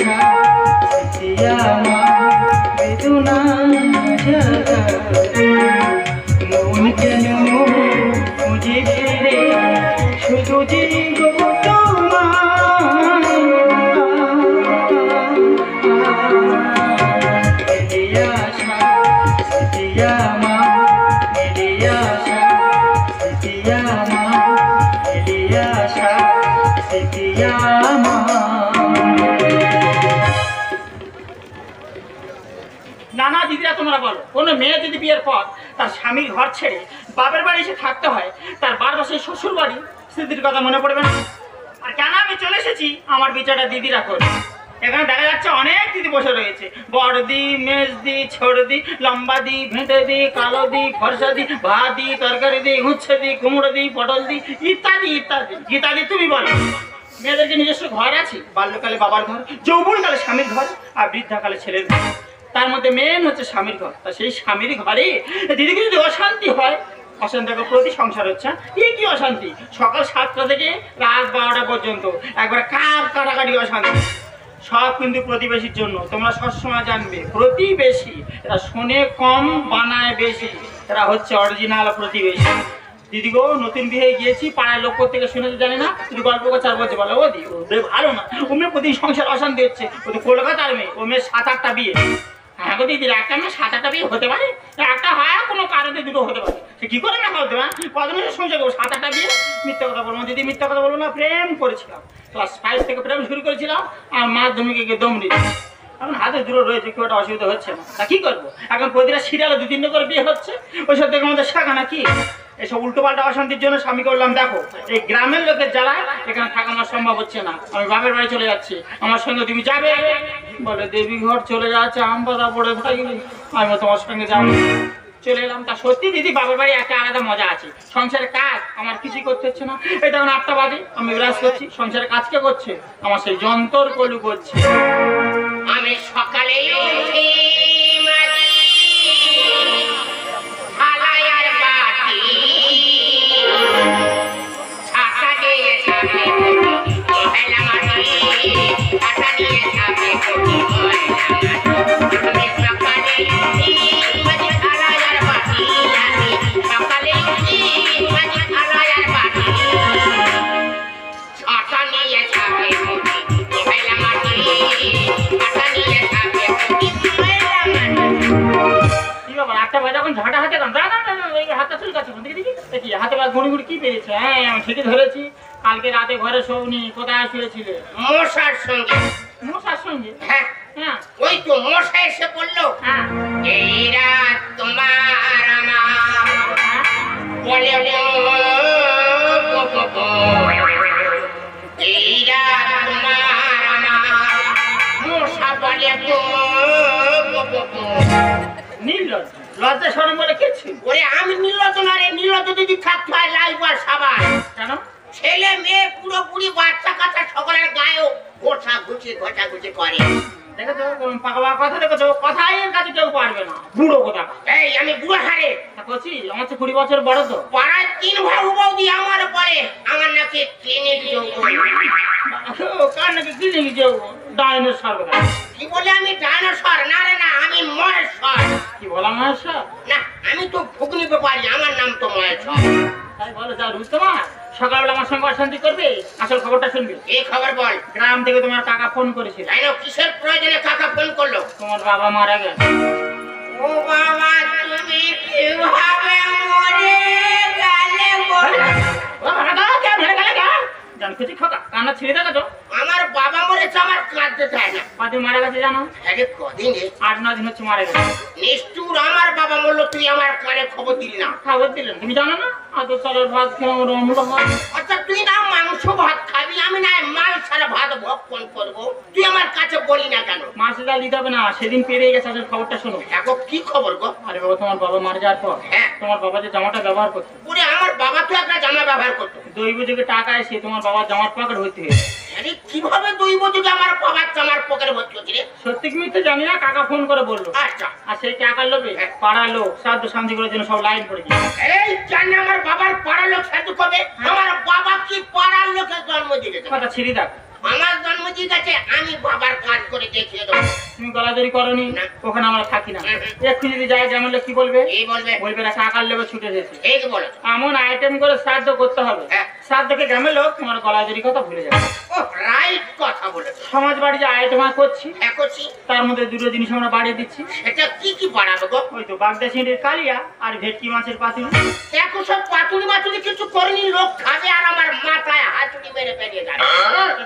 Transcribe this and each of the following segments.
আশা সিতিয়া মা বেদনা জাগাতে মন যেন খুঁজে ফিরে শুধু যে গো তোমার আশা সিতিয়া মা আশা সিতিয়া মা আশা সিতিয়া মা। নানা দিদিরা তোমরা বলো, কোনো মেয়ে যদি বিয়ের পর তার স্বামীর ঘর ছেড়ে বাপের বাড়ি এসে থাকতে হয়, তার বারবার সেই শ্বশুর বাড়ি স্মৃতির কথা মনে পড়বে না? আর কেন আমি চলে এসেছি আমার বিচারটা দিদিরা করে। এখানে দেখা যাচ্ছে অনেক দিদি বসে রয়েছে, বড়দি, মেজদি, ছোটদি, লম্বা দি, ভেঁটে দি, কালো দি, ফর্সা দি, ভাত দি, তরকারি দি, উচ্ছে দি, কুমড়ো দি, পটল দি, ইত্যাদি ইত্যাদি। গীতাদি তুমি বলো, মেয়েদেরকে নিজস্ব ঘর আছে, বাল্যকালে বাবার ঘর, যৌবনকালে স্বামীর ঘর, আর বৃদ্ধাকালে ছেলের ঘর। তার মধ্যে মেন হচ্ছে স্বামীর ঘর। তা সেই স্বামীর ঘরে দিদিকে যদি অশান্তি হয়, অশান্তি প্রতি সংসার হচ্ছে কি অশান্তি, সকাল 7টা থেকে রাত 12টা পর্যন্ত একবার কাটাকাটি অশান্তি, সব কিন্তু প্রতিবেশীর জন্য। তোমরা সবসময় জানবে প্রতিবেশী এরা শোনে কম বানায় বেশি, এরা হচ্ছে অরিজিনাল প্রতিবেশী। দিদি গো, নতুন বিয়ে গিয়েছি, পাড়ার লোক থেকে শুনেছি জানি না, তুমি গল্প করছে আর বলছে বলো ও দি ওদের ভালো না, ও মেয়ে প্রতি সংসার অশান্তি হচ্ছে, ও তো কলকাতার মেয়ে, ও মেয়ে 7-8টা বিয়ে। হ্যাঁ গো দিদির একটা মেয়ে 7-8টা বিয়ে হতে পারে, একটা হয় কোনো কারণে দুটো হতে পারে, সে কি করে না হতে পারে? কত মেয়ের সংসার করবো 7-8টা বিয়ে? মিথ্যা কথা বলবো দিদি, মিথ্যা কথা বলবো না। প্রেম করেছিলাম, ক্লাস 5 থেকে প্রেম শুরু করেছিলাম, আর মাধ্যমিকে গিয়ে দম দিয়েছি। এখন হাতে দূরে রয়েছে, কেউ একটা অসুবিধা হচ্ছে না, তা কি করবো? এখন প্রতিটা সিরিয়ালে 2-3টে করে বিয়ে হচ্ছে, ওইসব দেখে আমাদের শেখা নাকি? এসব উল্টোপাল্টা অশান্তির জন্য স্বামী করলাম। দেখো এই গ্রামের লোকের জ্বালায় এখানে থাকা আমার সম্ভব হচ্ছে না, আমি বাপের বাড়ি চলে যাচ্ছি, আমার সঙ্গে তুমি যাবে? বলে দেবী ঘর চলে যাচ্ছে, আম পাতা পড়ে থাকবে, আমি তোমার সঙ্গে যাবো। চলে এলাম। তা সত্যি দিদি বাপের বাড়ি একটা আলাদা মজা আছে, সংসারের কাজ আমার কিছুই করতে হচ্ছে না। এই তখন 8টা বাজে, আমি বিরাজ করছি, সংসারের কাজ কে করছে? আমার সেই যন্তর কলু করছে। আমি সকালে উঠি ঝাঁটা হাতে হাতটা চুল কাছে দেখি হাতে ঘুড়ি ঘুড়ি কি পেয়েছে। হ্যাঁ আমি ঠিকই ধরেছি, কালকে রাতে ঘরে শোনি, কোথায় শুয়েছিলে? মশার সঙ্গে। মশার সঙ্গে? হ্যাঁ হ্যাঁ, ওই তো মশা এসে বললো এই রাত তোমার আমার বলে এই রাত তোমার আমার মশা বলে নীলজ লজ্জা শরম বলে কিছু? ওরে আমি নীলজ না রে, নীলজ যদি থাকতে হয় লাইব আর সাবান। কেন? ছেলে মেয়ে পুরোপুরি বাচ্চা কাচ্চা সকলের গায়েও ঘোষা ঘুষি করে। দেখেছো পাকা কথা, দেখেছো কথাই এর কাছে কেউ পারবে না, বুড়ো কথা। এই আমি বুড়ো হারে বলছি আমার তো 20 বছর বড়। তো পাড়ায় 3 ভাই বৌদি আমার বলে আমার নাকি ক্লিনিক যৌবন। কার নাকি ক্লিনিক যৌবন? ডাইনোসর কথা। কি বলে আমি ডাইনোসর? না রে না, আমি মহেশ্বর। কি বলা মহেশ্বর? না আমি তো ফুগনি ব্যাপারী, আমার নাম তো মহেশ্বর। তাই বলো যা রুস্তমা, সকালবেলা আমার সঙ্গে অশান্তি করবে, আসল খবরটা শুনবে। এই খবর বল। গ্রাম থেকে তোমার কাকা ফোন করেছিল। তাই না, কিসের প্রয়োজনে কাকা ফোন করলো? তোমার বাবা মারা গেছে। ও বাবা তুমি কিভাবে মরে গেলে বলো? জান খুশি খোকা কান্না ছেড়ে দেখো তো। আমার বাবা মরেছে, আমার কাঁদতে চায় না। কদিন মারা গেছে জানো? আরে কদিন? 8-9 দিন হচ্ছে মারা গেছে। নিষ্ঠুর, আমার বাবা মরলো, তুই আমার কানে খবর দিলি না। খবর দিলেন তুমি জানো না? আজ চালের ভাত খেয়ে আমার অম্ল হয়। আচ্ছা তুই না মাংস ভাত খাবি, আমি না মাল ছাড়া ভাত ভক্ষণ করবো, তুই আমার কাছে বলি না কেন? মাসে জাল দিতে হবে না, সেদিন পেরিয়ে গেছে, আসল খবরটা শোনো। দেখো কি খবর গো? আরে বাবা তোমার বাবা মারা যাওয়ার পর তোমার বাবা যে জামাটা ব্যবহার করতো, ওরে আমার বাবা তো একটা জামা ব্যবহার করতো, দৈব যুগে টাকা এসে তোমার বাবার জামার পকেট ভর্তি হয়েছে। আরে কিভাবে দৈব যুগে আমার বাবার জামার পকেটে ভর্তি হচ্ছে রে? সত্যি কি মিথ্যে জানি না, কাকা ফোন করে বললো। আচ্ছা, আর সেই টাকার লোভে পাড়ার লোক সাহায্য শান্তি করার জন্য সব লাইন পড়ে গেছে। এই জানি আমার বাবার পাড়ার লোক সাহায্য করবে? আমার বাবা কি পাড়ার লোকের জন্ম দিয়েছে? কথা ছিঁড়ি দেখ, আমার জন্ম দিয়ে গেছে, আমি বাবার কাজ করে দেখিয়ে দেবো। তুমি গলাদড়ি করনি, না। ওখানে আমরা থাকি না। হুম, একটু যদি যায় যেমন লোক কি বলবে? এই বলবে বলবে না টাকার লেবে ছুটে এসেছে। ঠিক বলেছো। এমন আইটেম করে শ্রাদ্ধ করতে হবে, হ্যাঁ। শ্রাদ্ধকে গ্রামের লোক তোমার গলাদড়ি কথা ভুলে যাবে। ও রাইট কথা বলেছো। সমাজ বাড়ি যে আইটেম করছি দেখছি তার মধ্যে দুটো জিনিস আমরা বাড়িয়ে দিচ্ছি। সেটা কি কি বাড়াবে গো? ওই তো বাগদা চিংড়ির কালিয়া আর ভেটকি মাছের পাতুরি। দেখো সব পাতুরি মাতুরি কিছু করেনি, লোক খাবে আর আমার মাথায় হাতুড়ি মেরে বেরিয়ে যাবে।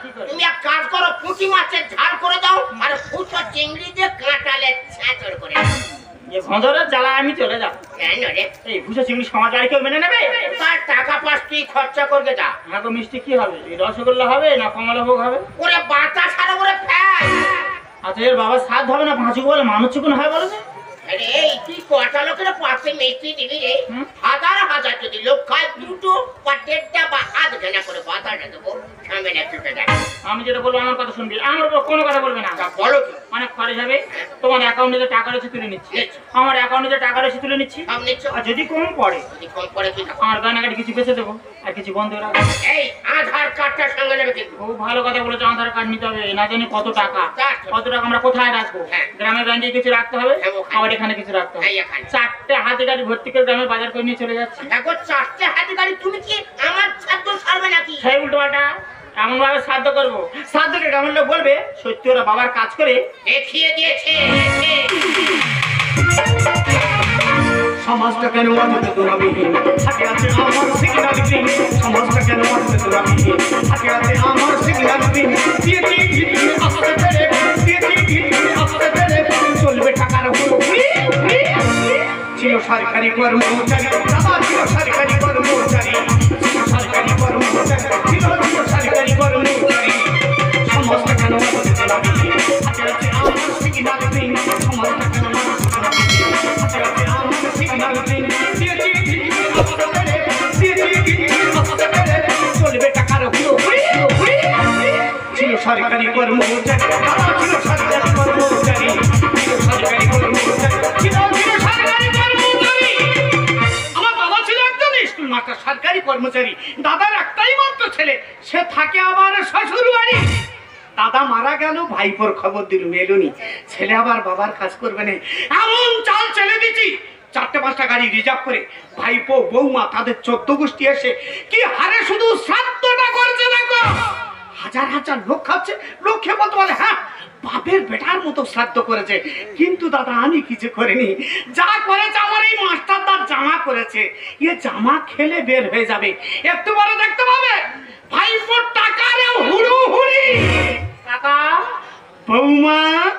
কি করে? তুমি এক কাজ করো, পুঁটি মাছের ঝাল করে দাও আর ফুটো চিংড়ি দিয়ে কাঁটালে ছাঁচড় করে দাও। এ ভঁদরের জ্বালা আমি চলে যাব। কেন রে? এই ভুষো চিংড়ি সমাজ বাড়ি কেউ মেনে নেবে? তার টাকা পাস তুই খরচা করবে যা। হ্যাঁ গো, মিষ্টি কি হবে? এই রসগোল্লা হবে না কমলাভোগ হবে? ওরে বাতাস আর ওরে ফ্যান। আচ্ছা এর বাবা সাধ হবে না ভাঁচুক বলে মানুষ চুকুন হয় বলো তো? আরে এই তুই কটা লোকের পাশে মিষ্টি দিবি রে? হুম। হাজার হাজার যদি লোক খায় দুটো বা দেড়টা বা আধ ঘন্টা করে বাতাসটা দেবো, সামনে একটু দেখ। আমি যেটা বলবো আমার কথা শুনবি, আমার উপর কোনো কথা বলবে না। তা বলো কি? অনেক খরচ হবে, তোমার অ্যাকাউন্টে যে টাকা রয়েছে তুলে নিচ্ছি, নিচ্ছি। আমার অ্যাকাউন্টে যে টাকা রয়েছে তুলে নিচ্ছি। সব নিচ্ছ? আর যদি কম পড়ে যদি কম পড়ে কি থাকো? আমার গয়নাগাটি কিছু বেঁচে দেবো আর কিছু বন্ধ রাখবো। এই আধার কার্ডটার সঙ্গে নেবে কিন্তু। খুব ভালো কথা বলেছো, আধার কার্ড নিতে হবে। না জানি কত টাকা, টাকা। কত টাকা আমরা কোথায় রাখবো? হ্যাঁ। গ্রামের ব্যাংকে কিছু রাখতে হবে, হ্যাঁ, ওখানে। আবার এখানে কিছু রাখতে হবে। এই এখানে। 4টে হাতে গাড়ি ভর্তি করে গ্রামের বাজার করে নিয়ে চলে যাচ্ছি। এখন 4টে হাতি গাড়ি, তুমি কি আমার ছাত্র সারবে নাকি? সেই উল্টো পাল্টা এমন ভাবে শ্রাদ্ধ করবো, শ্রাদ্ধকে গ্রামের লোক বলবে সত্যি ওরা বাবার কাজ করে দেখিয়ে দিয়েছে। সমাজটা কেন আজকে দুরাবিহীন, থাকে আছে আমার সিগন্যাল গ্রিন। সমাজটা কেন আজকে দুরাবিহীন, থাকে আছে আমার সিগন্যাল গ্রিন। দিয়েছি ঘিরে আসতে পেরে, দিয়েছি ঘিরে আসতে পেরে, চলবে টাকার হুড়ি। ছিল সরকারি কর্মচারী, দাদা ছিল সরকারি কর্মচারী, ছিল সরকারি কর্মচারী, ছিল সরকারি কর্মচারী। সমাজটা কেন আজকে দুরাবিহীন, থাকে আছে আমার সিগন্যাল গ্রিন। সমাজটা কেন আজকে দুরাবিহীন, থাকে আছে আমার সিগন্যাল গ্রিন। দিয়েছি ঘিরে আসতে পেরে, দিয়েছি ঘিরে আসতে পেরে, চলবে টাকার হুড়ি। ছিল সরকারি কর্মচারী, দাদা ছিল সরকারি কর্মচারী, ছিল সরকারি কর্মচারী, ছিল সরকারি কর্মচারী। আমার বাবা ছিল একজন স্কুল মাস্টার, সরকারি কর্মচারী। দাদার একটাই মাত্র ছেলে, সে থাকে আবার শ্বশুর বাড়ি। দাদা মারা গেল, ভাইপোর খবর দিল, এলোনি। ছেলে আবার বাবার কাজ করবে না, এমন চাল চলে দিচ্ছি। 4টে-5টা গাড়ি রিজার্ভ করে ভাইপো বৌমা তাদের 14 গোষ্ঠী এসে কি হারে শুধু শ্রাদ্ধটা করছে দেখো। হাজার হাজার লোক খাচ্ছে, লোক খেয়ে বলতে পারে হ্যাঁ বাপের বেটার মতো শ্রাদ্ধ করেছে। কিন্তু দাদা আমি কিছু করিনি, যা করেছে আমার এই মাস্টার তার জামা করেছে। এ জামা খেলে বের হয়ে যাবে, একটু পরে দেখতে পাবে ভাইপোর টাকারে হুড়ু হুড়ি। কাকা বৌমা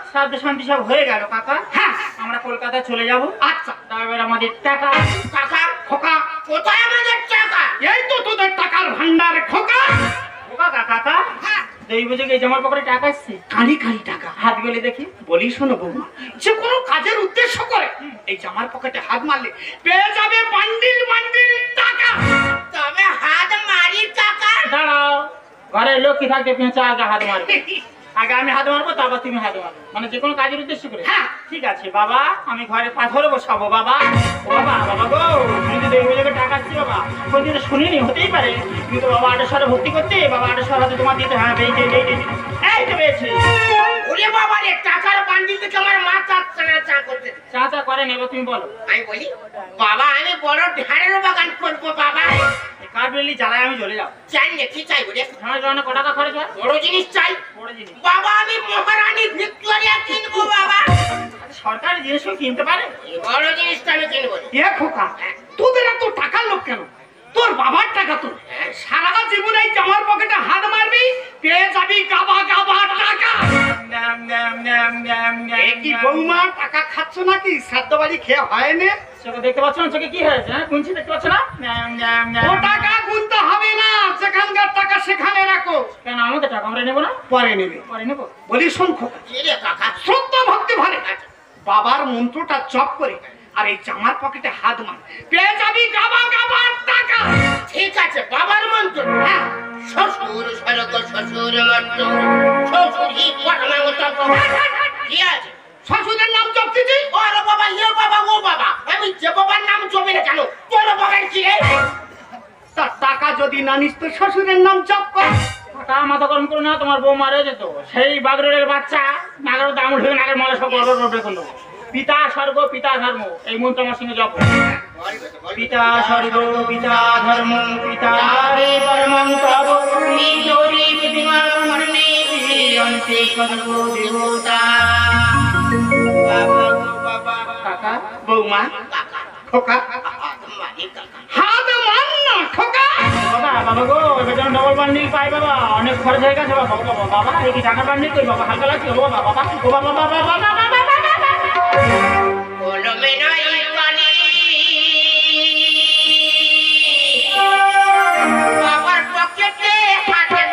শ্রাদ্ধ শান্তি সব হয়ে গেল কাকা। হ্যাঁ আমরা কলকাতায় চলে যাব। আচ্ছা তারপর আমাদের টাকা। কাকা খোকা, কোথায় আমাদের টাকা? এই তো তোদের টাকার ভান্ডার খোকা। ও কাকা কাকা, হ্যাঁ। এই বুঝে এই জামার পকেটে টাকা আসছে, কালি কালি টাকা। হাত গেলে দেখি। বলি শোনো বৌমা, যে কোনো কাজের উদ্দেশ্য করে এই জামার পকেটে হাত মারলে পেয়ে যাবে বান্ডিল বান্ডিল টাকা। তবে হাত মারি কাকা। দাঁড়াও, ঘরে লক্ষ্মী থাকতে পেঁচা আগে হাত মারবে। আগে আমি হাত মারবো, তারপর তুমি হাত মারবে, মানে যে কোনো কাজের উদ্দেশ্য করে। হ্যাঁ। ঠিক আছে বাবা, আমি ঘরে পাথর বসাবো বাবা। ও বাবা, বাবা গো, তুমি যদি এই বুঝে টাকা আসছি বাবা, কোনদিন শুনিনি, হতেই পারে। কিন্তু বাবা 800 ভর্তি করতে, বাবা 800 হাতে তোমার দিতে। হ্যাঁ পেয়েছি, এই তো পেয়েছি। ওরে বাবা রে, টাকার বান্ডিল থেকে আমার মাথা চা করতে দে। চা করে নেবো, তুমি বলো। আমি বলি বাবা আমি বড় ঢাড়ের বাগান করবো বাবা। কার বেলি জ্বালায় আমি চলে যাবো। চাই না কি চাই বলে? আমার জন্য ক টাকা খরচ হয়? বড় জিনিস চাই বড় জিনিস। বাবা। আমি মহারানী ভিক্টোরিয়া কিনবো বাবা। সরকারি জিনিসও কিনতে পারে। এই বড় জিনিসটা আমি কিনবো। এ খোকা, তোদের এত টাকার লোক কেন? তোর বাবার টাকা তো। সারা জীবন এই জামার পকেটে হাত মারবি, পেয়ে যাবি গাবা গাবা টাকা। এ কি বৌমা, টাকা খাচ্ছ নাকি? শ্রাদ্ধ বাড়ি খেয়ে হয় না? চোখে দেখতে পাচ্ছ না? চোখে কি হয়েছে? হ্যাঁ গুনছি, দেখতে পাচ্ছ না? ও টাকা গুনতে হবে না, যেখানকার টাকা সেখানে রাখো। কেন আমাদের টাকা আমরা নেবো না? পরে নেবে। পরে নেবো। বলি শোন খোকা, কি রে কাকা? শ্রদ্ধা ভক্তি ভরে বাবার মন্ত্রটা জপ করে আর এই জামার পকেটে হাত মার, পেয়ে যাবি গাবা গাবা টাকা। ঠিক আছে বাবার মন্ত্র। হ্যাঁ। শ্বশুর স্বর্গ শ্বশুর মন্ত্র, শ্বশুর হি পরমাগত। কি আছে? শ্বশুরের নাম জপতেছি। ওরে বাবা, ইয়ে বাবা, ও বাবা, আমি যে বাবার নাম জপি না কেন? তোর বাবার কি রে? তার টাকা যদি না নিস তো শ্বশুরের নাম জপ কর। কাকা মাথা গরম করো না, তোমার বউ মারা যেত সেই বাগরের বাচ্চা নাগর দাম উঠে নাগের মালা সব গড় গড় করলো। পিতা স্বর্গ পিতা ধর্ম, এই মন্ত্র আমার সঙ্গে জপ। পিতা স্বর্গ পিতা ধর্ম পিতা রে পরমং তব নিজরি বিধিমান মরণে অন্তে সর্ব দেবতা। কাকা বৌমা খোকা হাত মান না খোকা। বাবা বাবা গো, এবার যেন ডবল বান্ডিল পাই বাবা, অনেক খরচ হয়ে গেছে বাবা। বাবা বাবা এই কি টাকার বান্ডিল কই বাবা, হালকা লাগছে বাবা। বাবা ও বাবা বাবা বাবা বাবা কলমে নাই কালি বাবার পকেটে হাতে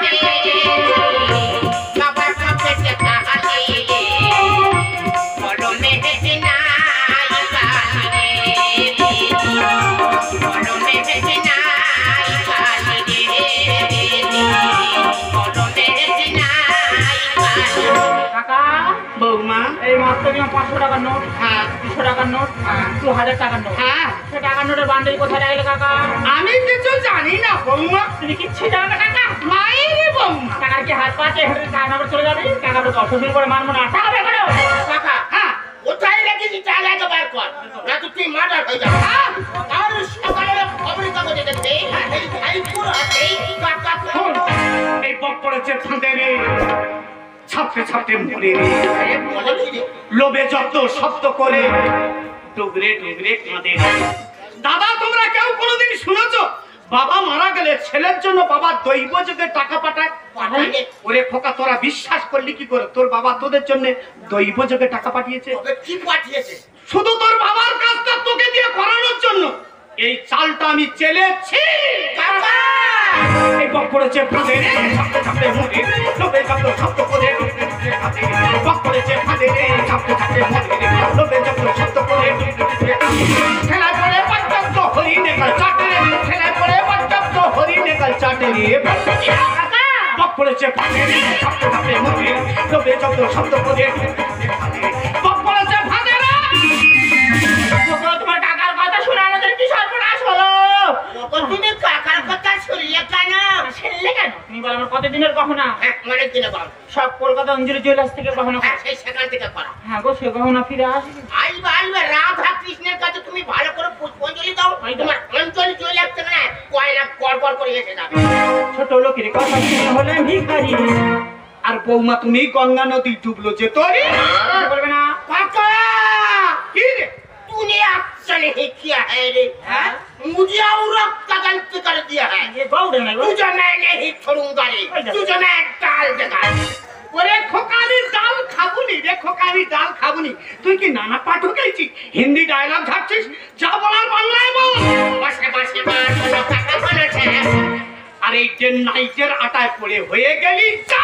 বাবার পকেটে হাতে কলমে নাই কালি কলমে নাই কালি কলমে নাই কাকা বৌমা এই মাত্র 500 টাকার নোট, হ্যাঁ 200 টাকার নোট, 2000 টাকার নোট। হ্যাঁ সে টাকার নোটের বান্ডিল কোথায় রাখলে কাকা? আমি কিছু জানি না বৌমা। তুমি কিচ্ছু জানো না কাকা? মাইরে বৌমা। টাকার কি হাত পাচ্ছে হেঁটে টাকা আবার চলে যাবে? টাকা আবার অসুবিধা করে মানবো না, টাকা বের করো। কাকা হ্যাঁ কোথায় রেখেছি টাকাটা বার কর, না তো তুই মার্ডার হয়ে যাবে। আর সকালে খবরের কাগজে দেখবে এই পুরো এই কাকা শোন, এই বক পড়েছে ফাঁদে রে, ছাপতে ছাপতে মরে রে। বলেছি রে লোভে যত শব্দ করে ডুবরে ডুবরে কাঁদে রে। দাদা তোমরা কেউ কোনোদিন শুনেছো বাবা মারা গেলে ছেলের জন্য বাবা দৈব যোগে টাকা পাঠায়? পাঠায়। ওরে খোকা তোরা বিশ্বাস করলি কি করে? তোর বাবা তোদের জন্য দৈব যোগে টাকা পাঠিয়েছে। তবে কি পাঠিয়েছে? শুধু তোর বাবার কাজটা তোকে দিয়ে করানোর জন্য। এই চালটা আমি চেলেছি। কাকা এই বক পড়েছে ফাঁদে রে, ছাপতে ছাপতে মরে রে। লোভে যত শব্দ করে ডুবরে ডুবরে কাঁদে রে। বক পড়েছে ফাঁদে রে, ছাপতে ছাপতে মরে রে। লোভে যত শব্দ করে ডুবরে ডুবরে কাঁদে রে। খেলায় পড়ে পর্যাপ্ত হরিণে কাল চাটে রে। খেলায় পড়ে পর্যাপ্ত হরিণে কাল চাটে রে। কাকা বক পড়েছে ফাঁদে রে, ছাপতে ছাপতে মরে রে। লোভে যত শব্দ করে ডুবরে ডুবরে কাঁদে রে। বক পড়েছে ফাঁদে রে। ওগো, তোমার টাকার কথা শুনে আমাদের কি সর্বনাশ হলো? ওগো, তুমি কাকার কথা শুনলে কেন? ছেলে কেন? তুমি বলো আমার কতদিনের গহনা? অনেক দিনে বল। সব কলকাতা অঞ্জলি জুয়েলার্স থেকে গহনা। সেই সেখান থেকে করা। হ্যাঁ গো, সে গহনা ফিরে আসবে। আইবা আইবা রাধা কৃষ্ণের কাছে তুমি ভালো করে পুষ্পাঞ্জলি দাও। তোমার অঞ্জলি চলে আসছে না, কয়না কড়কড় করে এসে যাবে। ছোট লোকের কথা শুনে হলেন ভিখারি। আর বৌমা তুমি গঙ্গা নদী ডুবলো যে তোরে বলবে না काका কি রে? तूने अच्छा नहीं किया है रे, हाँ? मुझे और का गलती कर दिया है। যে বউরে নাই গো। तुझे मैं नहीं छोड़ूंगा रे, तुझे मैं डाल देगा। ওরে খোকানি ডাল খাবুনি রে, খোকানি ডাল খাবুনি। তুই কি নানা পাঠ গেছি? হিন্দি ডায়লগ ঝাড়ছিস? যা বলার বাংলায় বল। बस बस बात बोलो काका बोलो छे। আর এই যে নাইটের আটায় পড়ে হয়ে গেলি যা।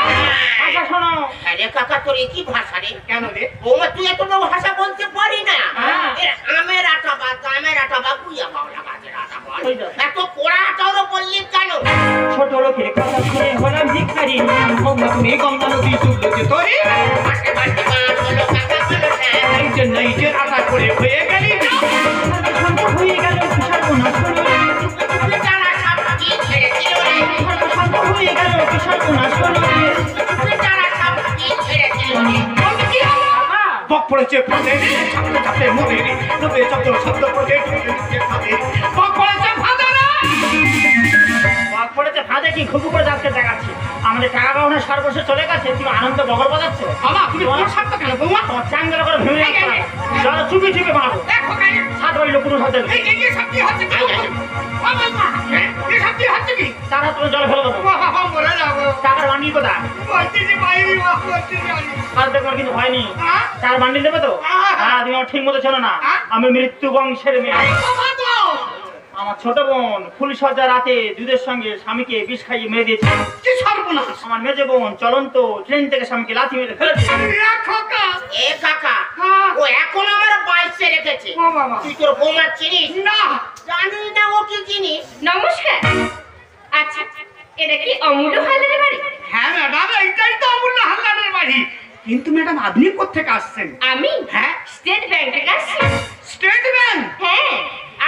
আচ্ছা শোনো, अरे काका তোর কি ভাষা রে? কেন রে? ওমা তুই এত বড় ভাষা বলতে পারি না। হ্যাঁ। আমের আটা বুইয়া বাংলা গাছের আটা বল। ওই তো। এত কোড়া আটাও বললি কেন? ছোট লোকের কথা শুনে হলাম ভিখারি। বৌমা তুমি গঙ্গা নদী ডুবলো যে তোরে बस बात बोलो काका बोलो छे। এই যে নাইটের আটায় পড়ে হয়ে গেলি যা। শান্ত হয়ে গেল কি সর্বনাশ হলো। তুমি জানা সব কি ছেড়ে দিল রে। শান্ত হয়ে গেল কি সর্বনাশ হলো। তুমি জানা সব কি ছেড়ে দিল রে। বলতে কি হলো? বাবা, বক পড়েছে ফাঁদে রে, ছাপতে ছাপতে মরে রে। লোভে যত শব্দ করে ডুবরে ডুবরে কাঁদে রে। বক পড়েছে ফাঁদে রে। বাঘ পড়েছে ফাঁদে কি ঘুঘু করে যাচ্ছে দেখাচ্ছি। আমাদের টাকা গহনা সর্বস্ব চলে গেছে, তুমি আনন্দ বগল বাজাচ্ছ। বাবা তুমি কোন সাথে কেন বৌমা? তোমার চাঙ্গেল করে ভেঙে যাচ্ছে। যারা চুপি চুপি মারো। দেখো কাই সাত বাড়ি লোক হাতে এই সব কি হচ্ছে কি? ও বাবা এই সব কি হচ্ছে কি? তারা তুমি জলে ফেলে দেবো। বাবা মরে যাবো। টাকার বান্ডিল কোথায়? বলতেছি বাইরে বাবা বলতেছি আমি। আর দেখবার কিন্তু হয়নি। হ্যাঁ? টাকার বান্ডিল দেবে তো? হ্যাঁ, তুমি আমার ঠিক মতো ছিল না। আমি মৃত্যু বংশের মেয়ে। বাবা তো আমার ছোট বোন ফুলসজ্জা রাতে দুধের সঙ্গে স্বামীকে বিষ খাইয়ে মেরে দিয়েছে। কি সর্বনাশ। আমার মেজে বোন চলন্ত ট্রেন থেকে স্বামীকে লাথি মেরে ফেলে দিয়েছে। দেখো কা। এ কাকা হ্যাঁ। ও এখন আমার বাইসে রেখেছে। ও বাবা। তুই তোর বৌমা চিনিস? না জানি না ও কি জিনিস। নমস্কার। আচ্ছা, এটা কি অমূল্য হালদারের বাড়ি? হ্যাঁ ম্যাডাম এইটাই তো অমূল্য হালদারের বাড়ি। কিন্তু ম্যাডাম আপনি কোথা থেকে আসছেন? আমি হ্যাঁ স্টেট ব্যাংক থেকে আসছি। State bank. হ্যাঁ,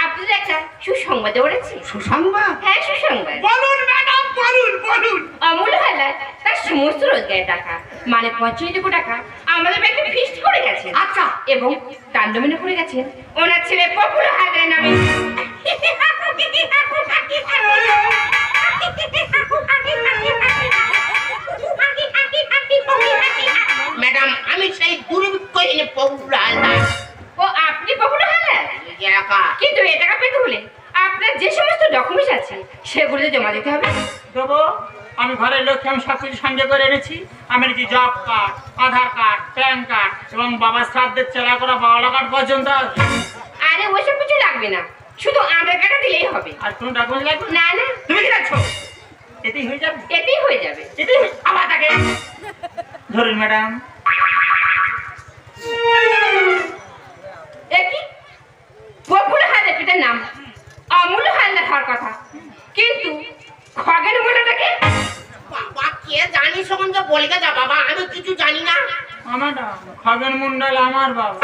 আপনি আপনাদের একটা সুসংবাদ বলেছি। সুসংবাদ? হ্যাঁ, সুসংবাদ। বলুন ম্যাডাম, বলুন বলুন। অমূল্য হালদার তার সমস্ত রোজগারের টাকা মানে 25 লক্ষ টাকা আমাদের ব্যাংকে ফিক্সড করে গেছেন। আচ্ছা। এবং তার নমিনি করে গেছেন ওনার ছেলে পপুলার হালদারের নামে। ম্যাডাম, আমি সেই দুর্ভিক্ষ এনে পপুলার হালদার। ও, আপনি পপুলার হালদার? কিন্তু এ টাকা পেতে হলে আপনার যে সমস্ত ডকুমেন্টস আছে সেগুলো জমা দিতে হবে। দেবো, আমি ঘরের লক্ষ্যে আমি সব কিছু সঙ্গে করে এনেছি। আমি কি জব কার্ড, আধার কার্ড, প্যান কার্ড এবং বাবার শ্রাদ্ধের চেলা করা বাওলা কার্ড পর্যন্ত আছে। আরে ওসব কিছু লাগবে না, শুধু আধার কার্ডটা দিলেই হবে। আর কোনো ডকুমেন্ট লাগবে না না, তুমি কি রাখছো? এতেই হয়ে যাবে, এতেই হয়ে যাবে। এতেই আবার তাকে ধরুন ম্যাডাম। একই পপুলার হালদার পিতার নাম অমূল্য হালদার হওয়ার কথা, কিন্তু খগেন মূল্যটাকে বাবা, কে জানি সম্বন্ধে বলে যা বাবা, আমি কিছু জানি না। আমার খগেন মন্ডল আমার বাবা।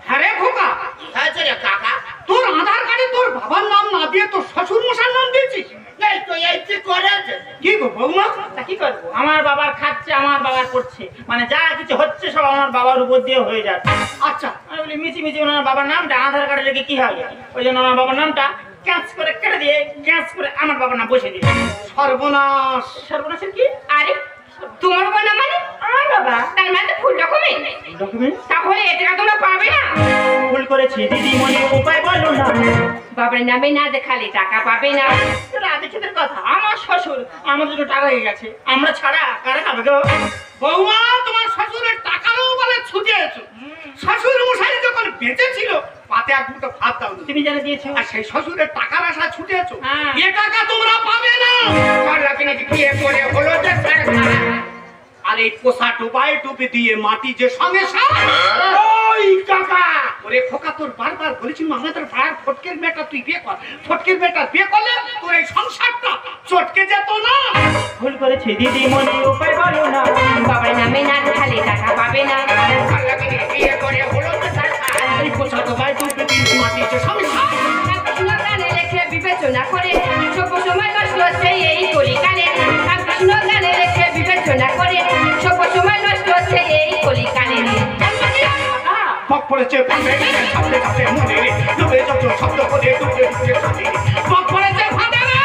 হ্যাঁ রে খোকা, হয়েছে রে কাকা। তোর আধার কার্ডে তোর বাবার নাম না দিয়ে তোর শ্বশুর মশার নাম দিয়েছিস? এই তো এই কি করেছে? কি গো বৌমা? তা কি করবো, আমার বাবার খাচ্ছে, আমার বাবার করছে, মানে যা কিছু হচ্ছে সব আমার বাবার উপর দিয়ে হয়ে যাচ্ছে। আচ্ছা, আমি বলি মিছি মিছি ওনার বাবার নামটা আধার কার্ডে লেগে কি হবে, ওই জন্য ওনার বাবার নামটা ক্যাচ করে কেটে দিয়ে ক্যাচ করে আমার বাবার নাম বসে দিয়ে। সর্বনাশ। সর্বনাশের কি? আরে তোমার বাবার নাম মানে আমার বাবা তার মানে তো ফুল ডকুমেন্ট। ডকুমেন্ট তাহলে এ টাকা তোমরা পাবে না। ভুল করেছি দিদিমণি, উপায় বলো না। বাবার নামে না দেখালে টাকা পাবে না। রাধেক্ষেতের কথা, আমার শ্বশুর আমাদের জন্য টাকা হয়ে গেছে, আমরা ছাড়া কারা খাবে গো? বৌমা, তোমার শ্বশুরের টাকারও বলে ছুটিয়েছো। শ্বশুর মশাই যখন বেঁচে ছিল পাতে এক দুটো ভাত দাও। তুমি জানে দিয়েছো, আর সেই শ্বশুরের টাকার আশা ছুটিয়েছো, হ্যাঁ। এ টাকা তোমরা পাবে না। বিয়ে করে হলো যে সরকার। আর এই পোষা টোপায় টুপি দিয়ে মাটি যে সঙ্গে ওই কাকা, ওরে খোকা, তোর বারবার বলেছিলাম আমাদের পাড়ার ফটকের মেয়েটা তুই বিয়ে কর। ফটকের মেয়েটা বিয়ে করলে তোর এই সংসারটা চটকে যেত না। ভুল করেছি দিদিমণি, উপায় বলো না। বাবার নামে না দেখালে টাকা পাবে না। বিয়ে করে হলো যে সরকার। এই পোষা টোপায় টুপি দিয়ে মাটি যে সঙ্গে কৃষ্ণ গানে লেখে বিবেচনা করে সব সময় নষ্ট হচ্ছে এই কলিকালে। কৃষ্ণ গানে লেখে বিবেচনা করে সব সময় নষ্ট হচ্ছে এই কলিকালে। ফক পড়েছে ফাঁদে, ছাপতে ছাপতে মনে রে, ডুবে যাচ্ছ শব্দ করে ডুবে ডুবে ছাদে। ফক পড়েছে ফাঁদে রে।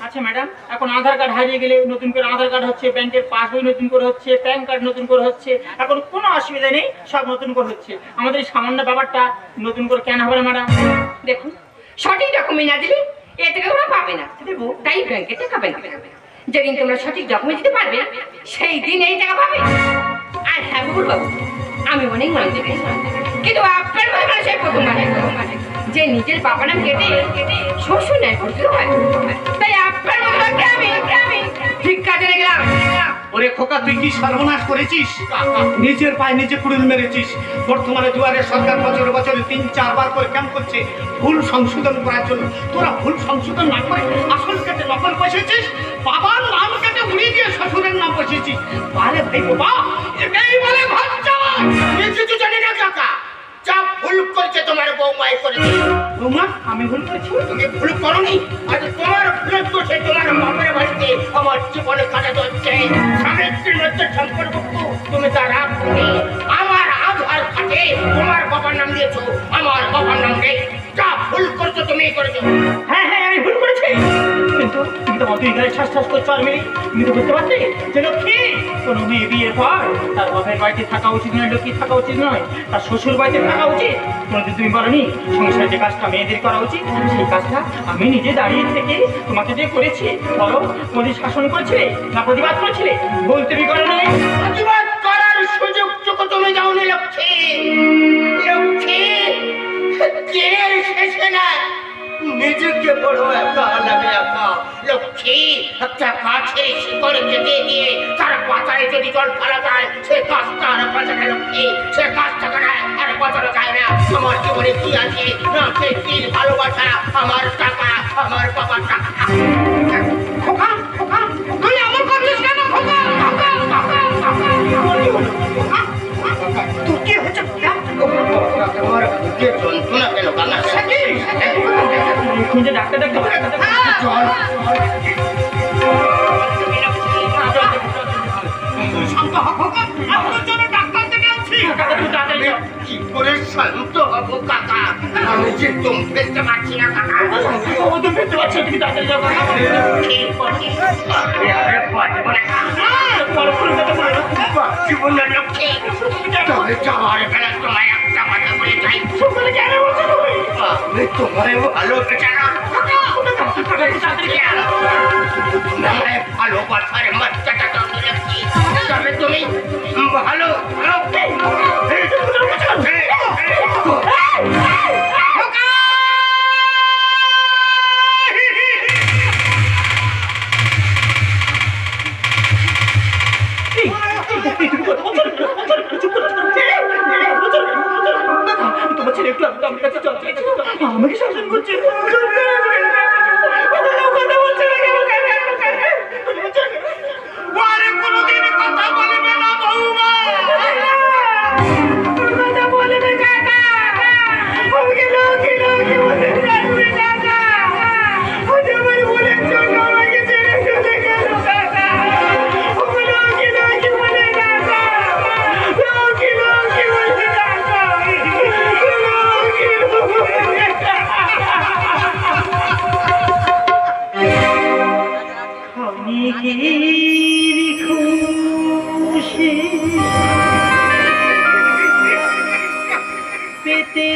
আচ্ছা ম্যাডাম, এখন আধার কার্ড হারিয়ে গেলে নতুন করে আধার কার্ড হচ্ছে, ব্যাংকের পাসবই নতুন করে হচ্ছে, প্যান কার্ড নতুন করে হচ্ছে, এখন কোনো অসুবিধা নেই, সব নতুন করে হচ্ছে। আমাদের এই সামান্য ব্যাপারটা নতুন করে কেন হবে না ম্যাডাম? দেখুন, সঠিক ডকুমেন্ট না দিলে এ টাকা তোমরা পাবে না। দেবো তাই ব্যাংকে টাকা পাবে না। যেদিন তোমরা সঠিক ডকুমেন্ট দিতে পারবে সেই দিন এই টাকা পাবে। আর হ্যাঁ বুবুল বাবু, আমি অনেক মনে দেবে, কিন্তু আপনার মনে হয় সেই প্রথমবার যে নিজের বাবার নাম কেটে শ্বশুর নেয় করতে হয়। তাই আপনার মনে আমি ঠিক কাজে গেলাম। ওরে খোকা, তুই কি সর্বনাশ করেছিস? নিজের পায়ে নিজে কুড়ুল মেরেছিস। বর্তমানে দুয়ারে সরকার বছরে বছরে 3-4 বার করে ক্যাম্প করছে ভুল সংশোধন করার জন্য। তোরা ভুল সংশোধন না করে আসল কেটে নকল বসেছিস, বাবার নাম কেটে উড়িয়ে দিয়ে শ্বশুরের নাম বসেছিস। আরে ভাই বাবা, এটাই বলে ভাচ্চা। আমি কিছু জানি না কাকা, যা ভুল করেছে তোমার বৌমাই করেছে। বৌমা, আমি ভুল করেছি? তুমি ভুল করনি, আজ তোমার ভুলের দোষে তোমার বাপের বাড়িতে আমার জীবনে কাটাতে হচ্ছে। স্বামী স্ত্রীর মধ্যে সম্পর্ক তুমি তা রাখনি। আমার আধার কার্ডে তোমার বাবার নাম দিয়েছো, আমার বাবার নাম নেই। যা ভুল করছো তুমি করেছো। হ্যাঁ হ্যাঁ, আমি ভুল করেছি, কিন্তু তুই গায়ে ঠাস ঠাস করছো আর মেরে তুমি তো বুঝতে পারছি যে লক্ষ্মী কোনো মেয়ে বিয়ের পর তার বাপের বাড়িতে থাকা উচিত নয়, লক্ষ্মী থাকা উচিত নয়, তার শ্বশুর বাড়িতে থাকা উচিত। কোনোদিন তুমি বলনি সংসারে যে কাজটা মেয়েদের করা উচিত সেই কাজটা আমি নিজে দাঁড়িয়ে থেকে তোমাকে দিয়ে করেছি। বলো, মোদী শাসন করেছিলে না প্রতিবাদ করেছিলে? ভুল তুমি করো নাই। প্রতিবাদ করার সুযোগটুকু তুমি যাওনি লক্ষ্মী। লক্ষ্মী কে শেষে না নিজেকে বড় একা লাগে একা। লক্ষ্মী একটা গাছের শিকড় কেটে দিয়ে তার পাতায় যদি জল ফেলা যায় সে গাছটা আর বাঁচে না। লক্ষ্মী, সে গাছটাকে না আর বাঁচানো যায় না। আমার জীবনে কি আছে না সে কি ভালোবাসা, আমার টাকা, আমার বাবার টাকা। খোকা, খোকা, তুই এমন করছিস কেন খোকা? খোকা, খোকা, খোকা, খোকা, তোর কি হয়েছে? আমার যে যন্ত্রণা কেন কাকা? আপনার জন্য ডাক্তার থেকে আনছি। কাকা তুই তাড়াতাড়ি যাও। কি করে শান্ত হবো কাকা? আমি যে দম ফেলতে পারছি না কাকা। ও তো ফেলতে পারছে, তুমি তাড়াতাড়ি যাও কাকা। আরে পারবো না কাকা। বড় করে কথা বলো না। জীবনের লক্ষ্যে তবে যাওয়ার বেলা তোমায় একটা কথা বলে যাই। সকলে কেন বলছো তুমি? আমি তোমায় ভালোবেসে না তুমি আমায় ভালোবাসার মাত্রাটা তো দিয়েছি, তবে তুমি ভালো তোমার ছেলে একটু আমার কাছে চলছে, আমাকে শাসন করছে। কোনোদিন কথা বলবে না বৌমা। কথা বলবে কাকা, আমাকে লোকে লোকে বলে যাচ্ছে কাকা, আমার ভুলের জন্য আমাকে ছেড়ে চলে গেল কাকা, লোকে লোকে বলে কাকা, লোকে লোকে বলে কাকা, লোকে লোকে অনেকের খুশি পেতে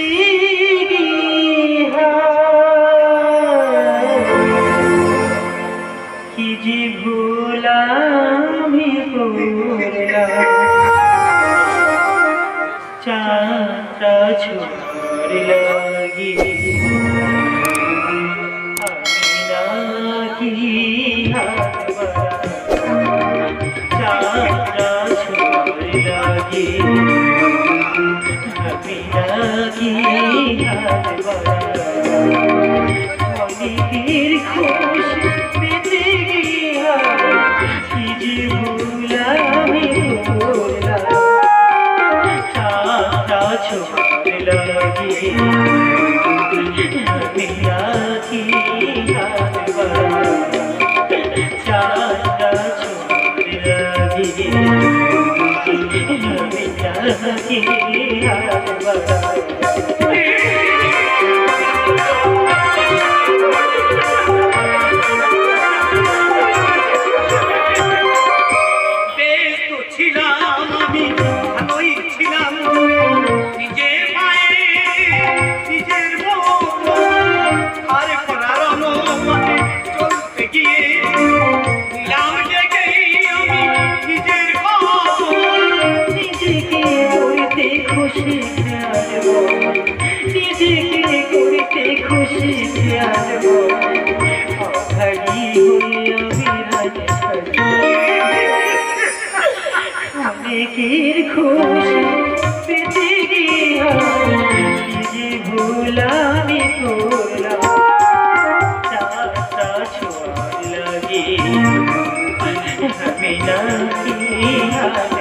কি যে ভুল আমি করলাম, চাঁদটা ছোঁয়ার লাগি আমি নাকি চাঁদটা ছোঁয়ার লাগি আমি নাকি অনেকের খুশি পেতে গিয়া কি যে ভুল আমি করলাম, চাঁদটা ছোঁয়ার লাগি আমি নাকি চাঁদটা ছোঁয়ার লাগি আমি নাকি ব্যস্ত ছিলাম আমি, ভালোই ছিলাম নিজের পায়ে নিজের মতো, আর করার অনুমানে চলতে গিয়ে নিলাম জেগেই আমি নিজের ঘর। নিজেকে করতে খুশি ছাড়ব, নিজেকে করতে খুশি ছাড়ব, অভাগী হয়ে আমি অনেকের খুশি পেতে গিয়া কি যে ভুল আমি করলাম, চাঁদটা ছোঁয়ার লাগি আমি নাকি